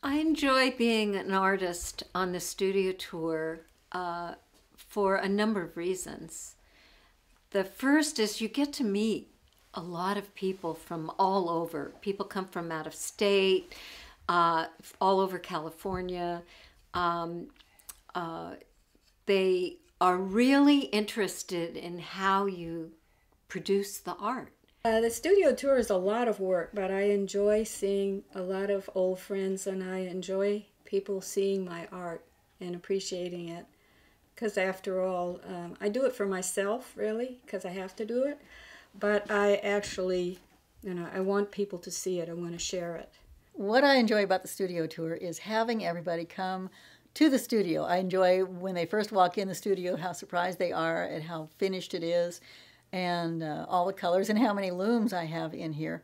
I enjoy being an artist on the studio tour for a number of reasons. The first is you get to meet a lot of people from all over. People come from out of state, all over California. Um, they are really interested in how you produce the art. The studio tour is a lot of work, but I enjoy seeing a lot of old friends, and I enjoy people seeing my art and appreciating it. Because after all, I do it for myself, really, because I have to do it. But I actually, I want people to see it. I want to share it. What I enjoy about the studio tour is having everybody come to the studio. I enjoy when they first walk in the studio, how surprised they are at how finished it is, and all the colors and how many looms I have in here.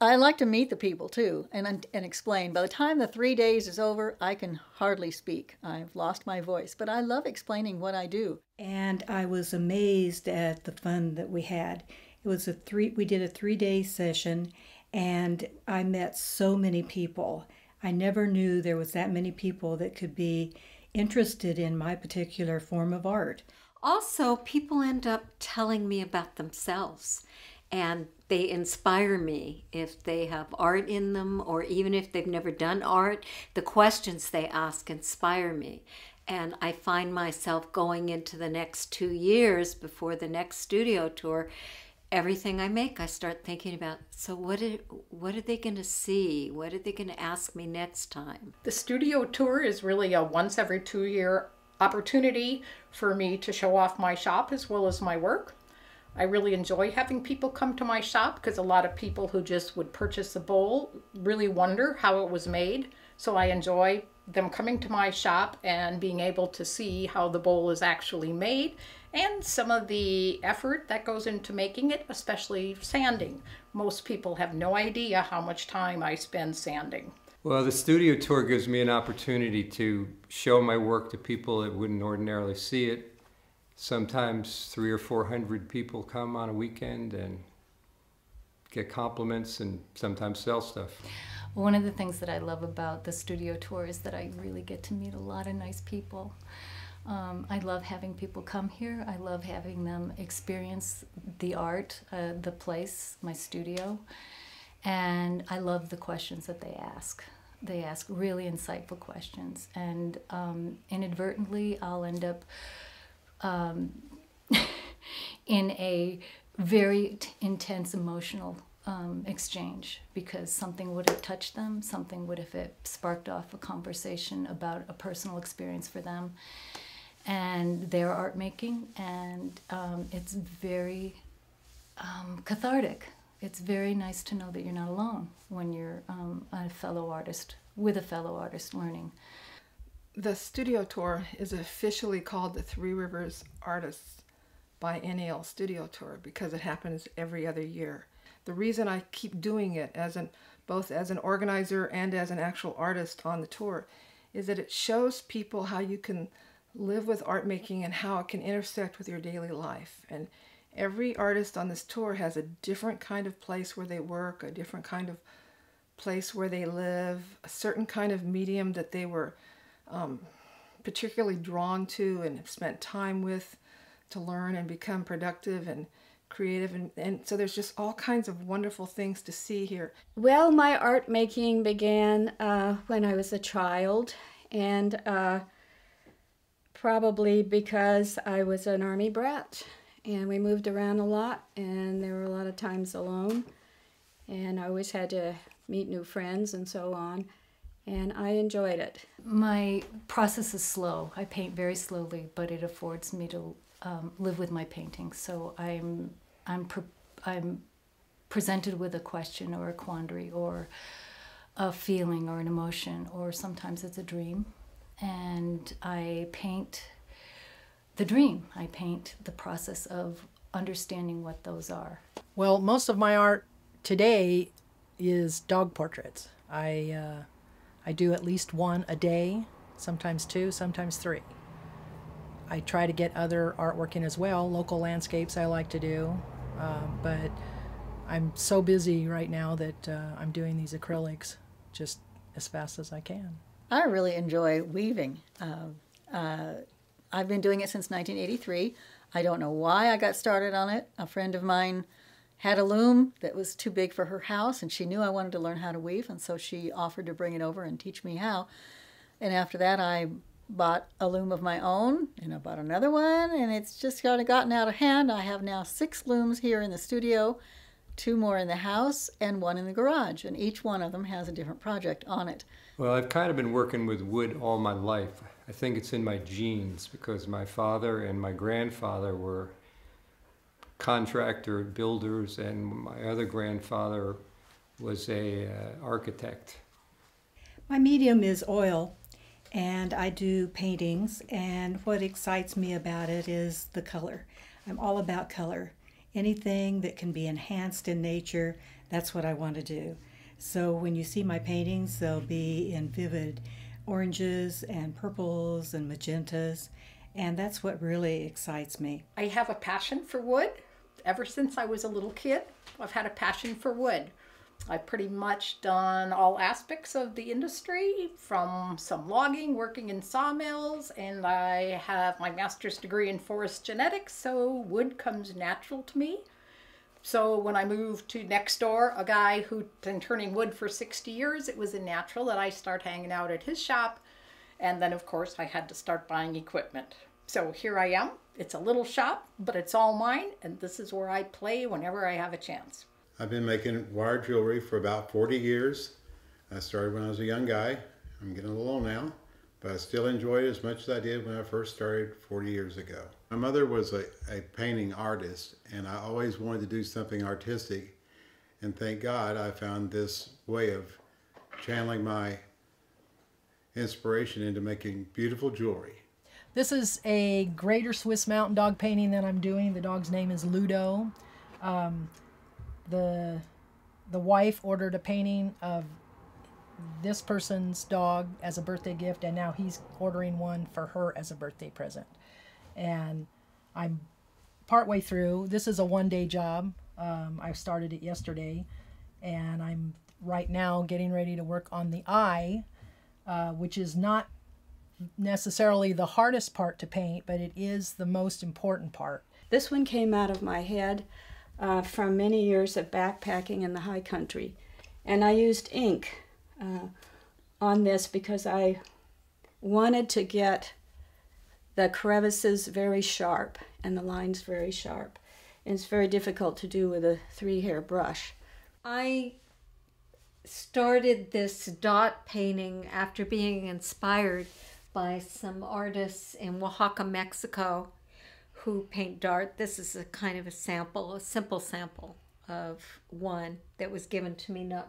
I like to meet the people too and explain. By the time the 3 days is over, I can hardly speak. I've lost my voice, but I love explaining what I do. And I was amazed at the fun that we had. It was we did a 3-day session, and I met so many people. I never knew there was that many people that could be interested in my particular form of art. Also, people end up telling me about themselves, and they inspire me if they have art in them, or even if they've never done art. The questions they ask inspire me, and I find myself going into the next 2 years before the next studio tour. Everything I make, I start thinking about, so what are they going to see? What are they going to ask me next time? The studio tour is really a once every 2-year opportunity for me to show off my shop as well as my work. I really enjoy having people come to my shop because a lot of people who just would purchase a bowl really wonder how it was made. So I enjoy them coming to my shop and being able to see how the bowl is actually made and some of the effort that goes into making it, especially sanding. Most people have no idea how much time I spend sanding. Well, the studio tour gives me an opportunity to show my work to people that wouldn't ordinarily see it. Sometimes 300 or 400 people come on a weekend and get compliments and sometimes sell stuff. One of the things that I love about the studio tour is that I really get to meet a lot of nice people. I love having people come here. I love having them experience the art, the place, my studio. And I love the questions that they ask. They ask really insightful questions. And inadvertently, I'll end up in a very intense emotional exchange because something would have touched them, something would have sparked off a conversation about a personal experience for them and their art making, and it's very cathartic. It's very nice to know that you're not alone when you're a fellow artist, with a fellow artist learning. The studio tour is officially called the Three Rivers Artists Biennial Studio Tour because it happens every other year. The reason I keep doing it both as an organizer and as an actual artist on the tour is that it shows people how you can live with art making and how it can intersect with your daily life. And every artist on this tour has a different kind of place where they work, a different kind of place where they live, a certain kind of medium that they were particularly drawn to and have spent time with to learn and become productive and creative. And so there's just all kinds of wonderful things to see here. Well, my art making began when I was a child, and probably because I was an Army brat. And we moved around a lot, and there were a lot of times alone. And I always had to meet new friends and so on. And I enjoyed it. My process is slow. I paint very slowly, but it affords me to live with my painting. So I'm presented with a question or a quandary or a feeling or an emotion, or sometimes it's a dream. And I paint the dream. I paint the process of understanding what those are. Well, most of my art today is dog portraits. I do at least one a day, sometimes 2, sometimes 3. I try to get other artwork in as well. Local landscapes I like to do, but I'm so busy right now that I'm doing these acrylics just as fast as I can. I really enjoy weaving. I've been doing it since 1983. I don't know why I got started on it. A friend of mine had a loom that was too big for her house, and she knew I wanted to learn how to weave, and so she offered to bring it over and teach me how. And after that, I bought a loom of my own, and I bought another one, and it's just kind of gotten out of hand. I have now 6 looms here in the studio, 2 more in the house, and 1 in the garage, and each one of them has a different project on it. Well, I've kind of been working with wood all my life. I think it's in my genes because my father and my grandfather were contractor builders, and my other grandfather was a architect. My medium is oil, and I do paintings, and what excites me about it is the color. I'm all about color. Anything that can be enhanced in nature, that's what I want to do. So when you see my paintings, they'll be in vivid oranges and purples and magentas, and that's what really excites me. I have a passion for wood. Ever since I was a little kid, I've had a passion for wood. I've pretty much done all aspects of the industry, from some logging, working in sawmills, and I have my master's degree in forest genetics, so wood comes natural to me. So when I moved to next door, a guy who'd been turning wood for 60 years, it was a natural that I start hanging out at his shop. And then, of course, I had to start buying equipment. So here I am. It's a little shop, but it's all mine, and this is where I play whenever I have a chance. I've been making wire jewelry for about 40 years. I started when I was a young guy. I'm getting a little old now, but I still enjoy it as much as I did when I first started 40 years ago. My mother was a painting artist, and I always wanted to do something artistic, and thank God I found this way of channeling my inspiration into making beautiful jewelry. This is a greater Swiss Mountain Dog painting that I'm doing. The dog's name is Ludo. The wife ordered a painting of this person's dog as a birthday gift, and now he's ordering one for her as a birthday present. And I'm partway through. This is a one-day job. I started it yesterday, and I'm right now getting ready to work on the eye, which is not necessarily the hardest part to paint, but it is the most important part. This one came out of my head from many years of backpacking in the high country. And I used ink on this because I wanted to get the crevices very sharp and the lines very sharp. And it's very difficult to do with a 3-hair brush. I started this dot painting after being inspired by some artists in Oaxaca, Mexico, who paint dart. This is a kind of a sample, a simple sample of one that was given to me not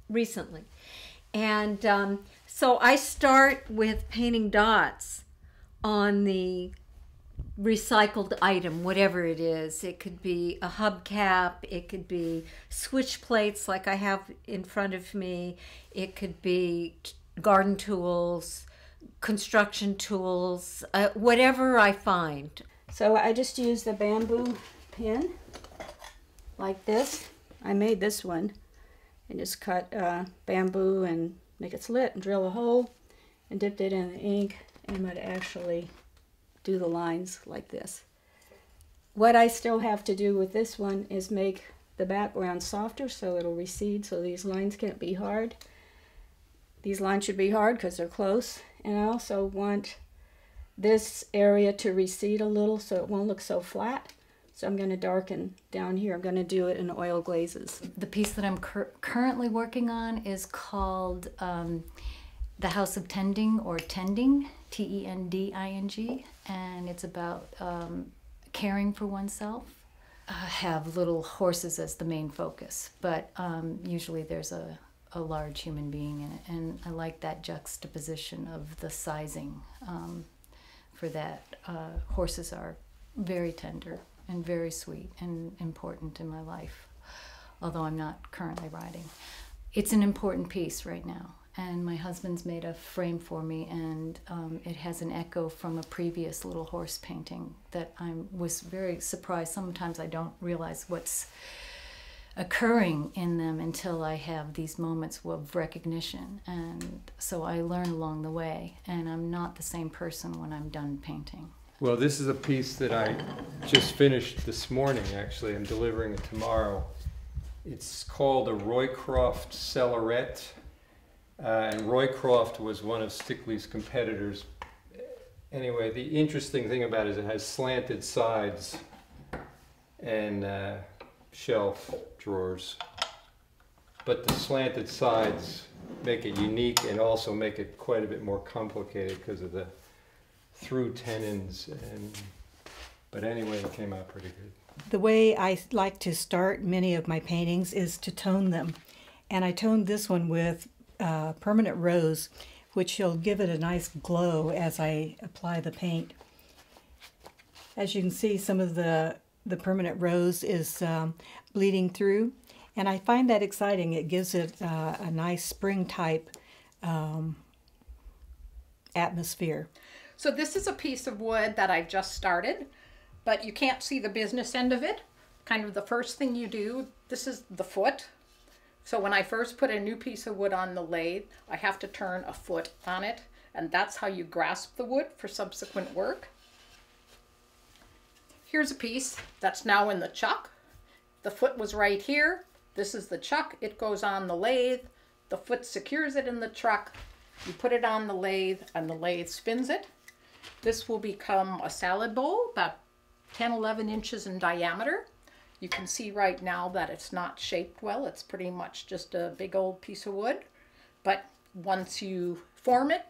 recently. And so I start with painting dots on the recycled item, whatever it is. It could be a hubcap, it could be switch plates like I have in front of me, it could be garden tools, construction tools, whatever I find. So I just use the bamboo pin like this. I made this one and just cut bamboo and make it slit and drill a hole and dipped it in the ink and would actually do the lines like this. What I still have to do with this one is make the background softer so it'll recede, so these lines can't be hard. These lines should be hard because they're close, and I also want this area to recede a little so it won't look so flat. So I'm going to darken down here. I'm going to do it in oil glazes. The piece that I'm currently working on is called The House of Tending, or Tending, Tending, and it's about caring for oneself. I have little horses as the main focus, but usually there's a large human being in it, and I like that juxtaposition of the sizing for that. Horses are very tender and very sweet and important in my life, although I'm not currently riding. It's an important piece right now, and my husband's made a frame for me, and it has an echo from a previous little horse painting that I was very surprised. Sometimes I don't realize what's occurring in them until I have these moments of recognition. And so I learn along the way, and I'm not the same person when I'm done painting. Well, this is a piece that I just finished this morning, actually. I'm delivering it tomorrow. It's called a Roycroft Cellaret. And Roycroft was one of Stickley's competitors. Anyway, the interesting thing about it is it has slanted sides and shelf drawers. But the slanted sides make it unique and also make it quite a bit more complicated because of the through tenons. But anyway, it came out pretty good. The way I like to start many of my paintings is to tone them. And I toned this one with permanent rose, which will give it a nice glow as I apply the paint. As you can see, some of the permanent rose is bleeding through, and I find that exciting. It gives it a nice spring type atmosphere. So this is a piece of wood that I just started, but you can't see the business end of it. Kind of the first thing you do, this is the foot. So when I first put a new piece of wood on the lathe, I have to turn a foot on it, and that's how you grasp the wood for subsequent work. Here's a piece that's now in the chuck. The foot was right here. This is the chuck. It goes on the lathe. The foot secures it in the truck. You put it on the lathe, and the lathe spins it. This will become a salad bowl, about 10, 11 inches in diameter. You can see right now that it's not shaped well. It's pretty much just a big old piece of wood. But once you form it,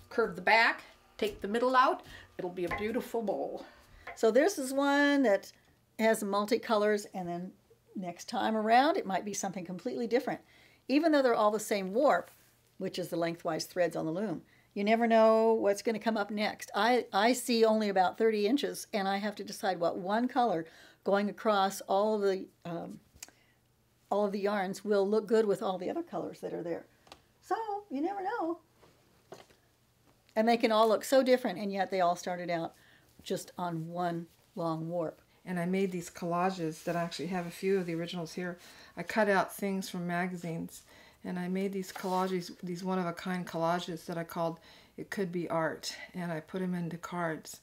curve the back, take the middle out, it'll be a beautiful bowl. So this is one that has multicolors, and then next time around it might be something completely different. Even though they're all the same warp, which is the lengthwise threads on the loom, you never know what's going to come up next. I see only about 30 inches, and I have to decide what one color going across all of the yarns will look good with all the other colors that are there. So you never know. And they can all look so different, and yet they all started out just on one long warp. And I made these collages that I actually have a few of the originals here. I cut out things from magazines, and I made these collages, these one-of-a-kind collages that I called It Could Be Art, and I put them into cards.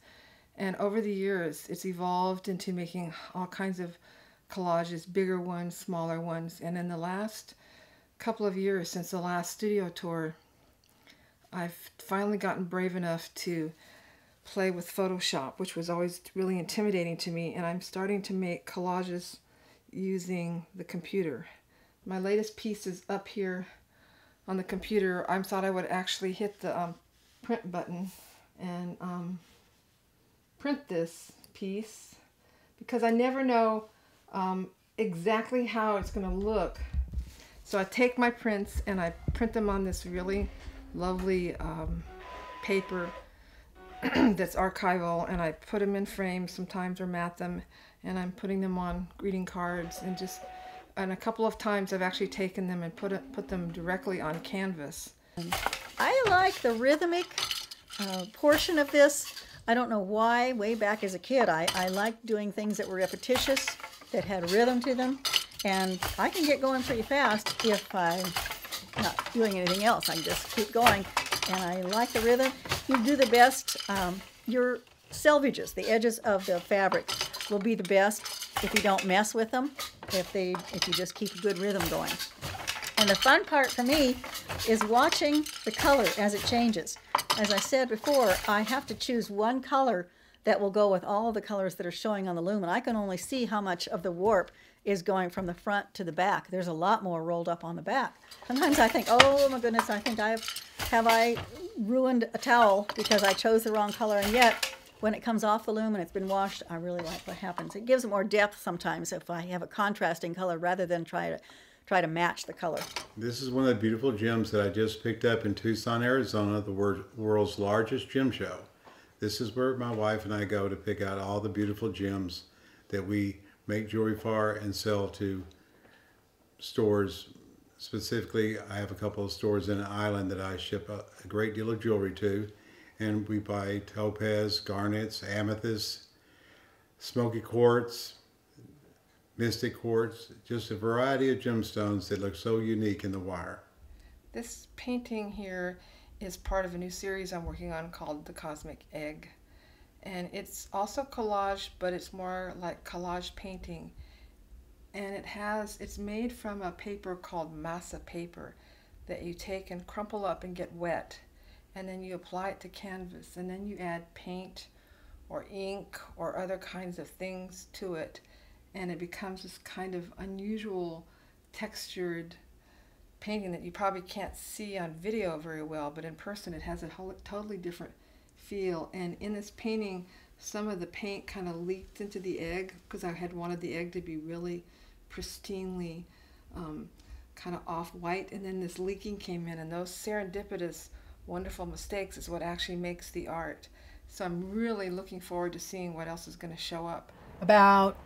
And over the years, it's evolved into making all kinds of collages, bigger ones, smaller ones. And in the last couple of years, since the last studio tour, I've finally gotten brave enough to play with Photoshop, which was always really intimidating to me. And I'm starting to make collages using the computer. My latest piece is up here on the computer. I thought I would actually hit the print button and print this piece, because I never know exactly how it's going to look. So I take my prints and I print them on this really lovely paper that's archival, and I put them in frames sometimes or mat them, and I'm putting them on greeting cards, and a couple of times I've actually taken them and put them directly on canvas. I like the rhythmic portion of this. I don't know why. Way back as a kid, I liked doing things that were repetitious, that had rhythm to them, and I can get going pretty fast if I'm not doing anything else. I can just keep going, and I like the rhythm. You do the best. Your selvages, the edges of the fabric, will be the best if you don't mess with them, if you just keep a good rhythm going. And the fun part for me is watching the color as it changes. As I said before, I have to choose one color that will go with all of the colors that are showing on the loom, and I can only see how much of the warp is going from the front to the back. There's a lot more rolled up on the back. Sometimes I think, oh my goodness, I think have I ruined a towel because I chose the wrong color, and yet when it comes off the loom and it's been washed, I really like what happens. It gives it more depth sometimes if I have a contrasting color rather than try to match the color. This is one of the beautiful gems that I just picked up in Tucson, Arizona, the world's largest gem show. This is where my wife and I go to pick out all the beautiful gems that we make jewelry for and sell to stores. Specifically, I have a couple of stores in an island that I ship a great deal of jewelry to, and we buy topaz, garnets, amethysts, smoky quartz, mystic quartz, just a variety of gemstones that look so unique in the wire. This painting here is part of a new series I'm working on called The Cosmic Egg. And it's also collage, but it's more like collage painting. And it's made from a paper called masa paper that you take and crumple up and get wet. And then you apply it to canvas, and then you add paint or ink or other kinds of things to it. And it becomes this kind of unusual textured painting that you probably can't see on video very well, but in person it has a totally different feel. And in this painting, some of the paint kind of leaked into the egg because I had wanted the egg to be really pristinely kind of off-white, and then this leaking came in, and those serendipitous wonderful mistakes is what actually makes the art. So I'm really looking forward to seeing what else is going to show up. About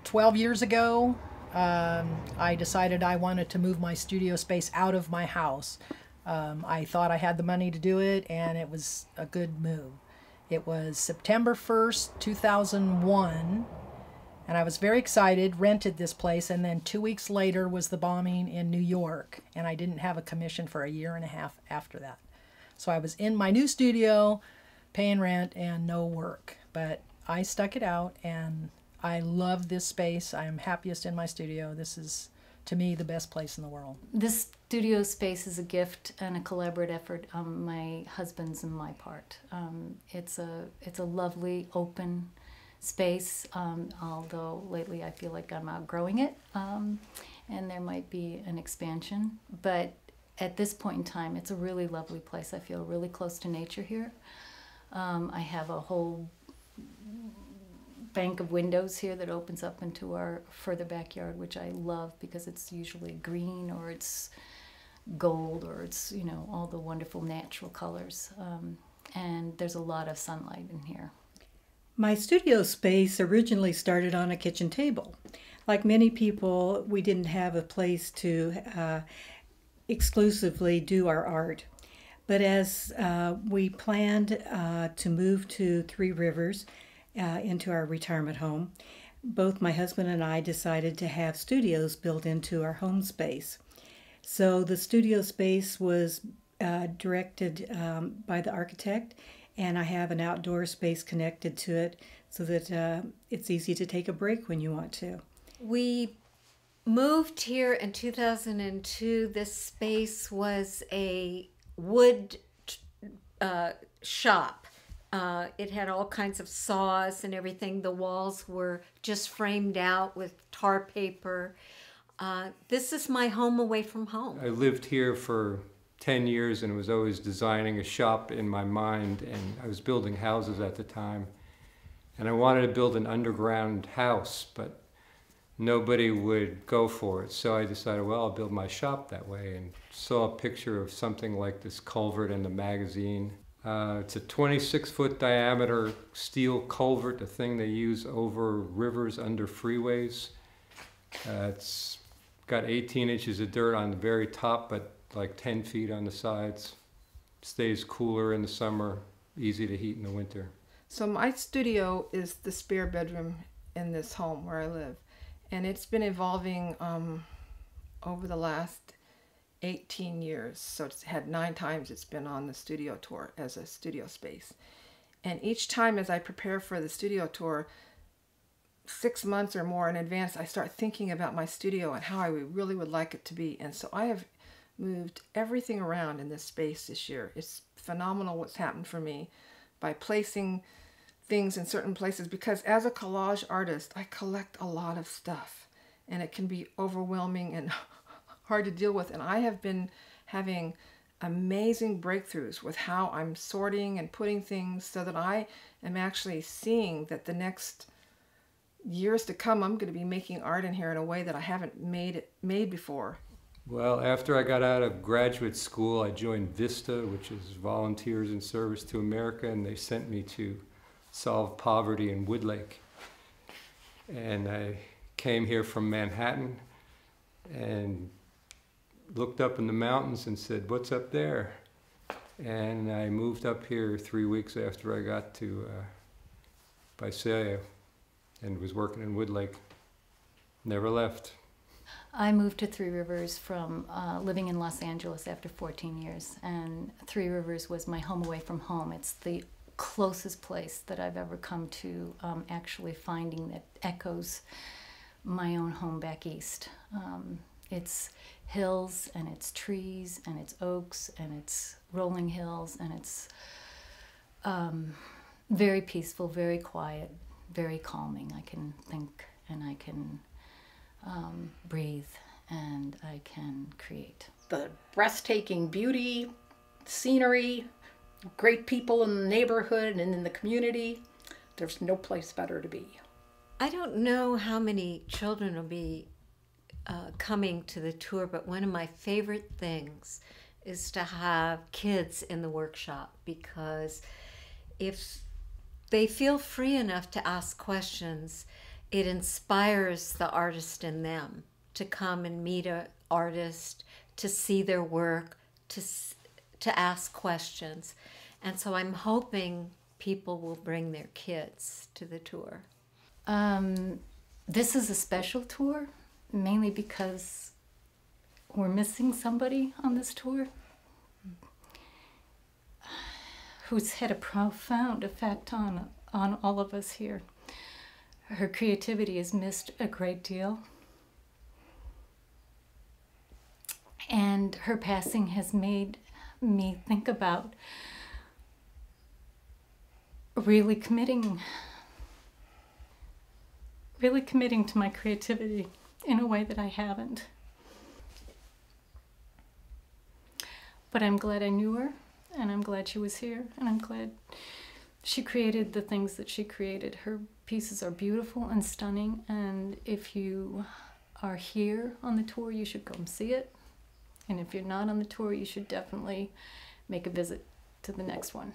12 years ago, I decided I wanted to move my studio space out of my house. I thought I had the money to do it, and it was a good move. It was September 1st, 2001, and I was very excited, rented this place, and then 2 weeks later was the bombing in New York, and I didn't have a commission for a year and a half after that. So I was in my new studio, paying rent and no work, but I stuck it out, and I love this space. I am happiest in my studio. This is, to me, the best place in the world. This studio space is a gift and a collaborative effort on my husband's and my part. It's a lovely, open space, although lately I feel like I'm outgrowing it, and there might be an expansion. But at this point in time, it's a really lovely place. I feel really close to nature here. I have a whole bank of windows here that opens up into our further backyard, which I love because it's usually green or it's gold or it's, you know, all the wonderful natural colors. And there's a lot of sunlight in here. My studio space originally started on a kitchen table. Like many people, we didn't have a place to exclusively do our art. But as we planned to move to Three Rivers into our retirement home, both my husband and I decided to have studios built into our home space. So the studio space was directed by the architect, and I have an outdoor space connected to it so that it's easy to take a break when you want to. We moved here in 2002. This space was a wood shop. It had all kinds of saws and everything. The walls were just framed out with tar paper. This is my home away from home. I lived here for 10 years and was always designing a shop in my mind, and I was building houses at the time. And I wanted to build an underground house, but nobody would go for it. So I decided, well, I'll build my shop that way, and saw a picture of something like this culvert in the magazine. It's a 26-foot diameter steel culvert, the thing they use over rivers under freeways. It's got 18 inches of dirt on the very top, but like 10 feet on the sides. Stays cooler in the summer, easy to heat in the winter. So my studio is the spare bedroom in this home where I live. And it's been evolving over the last 18 years. So it's had 9 times it's been on the studio tour as a studio space. And each time as I prepare for the studio tour, 6 months or more in advance, I start thinking about my studio and how I really would like it to be. And so I have moved everything around in this space this year. It's phenomenal what's happened for me by placing things in certain places, because as a collage artist, I collect a lot of stuff and it can be overwhelming and hard to deal with. And I have been having amazing breakthroughs with how I'm sorting and putting things so that I am actually seeing that the next years to come, I'm going to be making art in here in a way that I haven't made before. Well, after I got out of graduate school, I joined VISTA, which is Volunteers in Service to America, and they sent me to solve poverty in Woodlake. And I came here from Manhattan and looked up in the mountains and said, "What's up there?" And I moved up here 3 weeks after I got to Visalia and was working in Woodlake. Never left. I moved to Three Rivers from living in Los Angeles after 14 years, and Three Rivers was my home away from home. It's the closest place that I've ever come to actually finding that echoes my own home back east. It's hills, and it's trees, and it's oaks, and it's rolling hills, and it's very peaceful, very quiet, very calming. I can think, and I can breathe, and I can create. The breathtaking beauty, scenery, great people in the neighborhood and in the community. There's no place better to be. I don't know how many children will be coming to the tour, but one of my favorite things is to have kids in the workshop, because if they feel free enough to ask questions, it inspires the artist in them to come and meet an artist, to see their work, to ask questions. And so I'm hoping people will bring their kids to the tour. This is a special tour, mainly because we're missing somebody on this tour who's had a profound effect on all of us here. Her creativity is missed a great deal. And her passing has made me think about really committing to my creativity in a way that I haven't. But I'm glad I knew her, and I'm glad she was here, and I'm glad she created the things that she created. Her pieces are beautiful and stunning, and if you are here on the tour, you should come see it. And if you're not on the tour, you should definitely make a visit to the next one.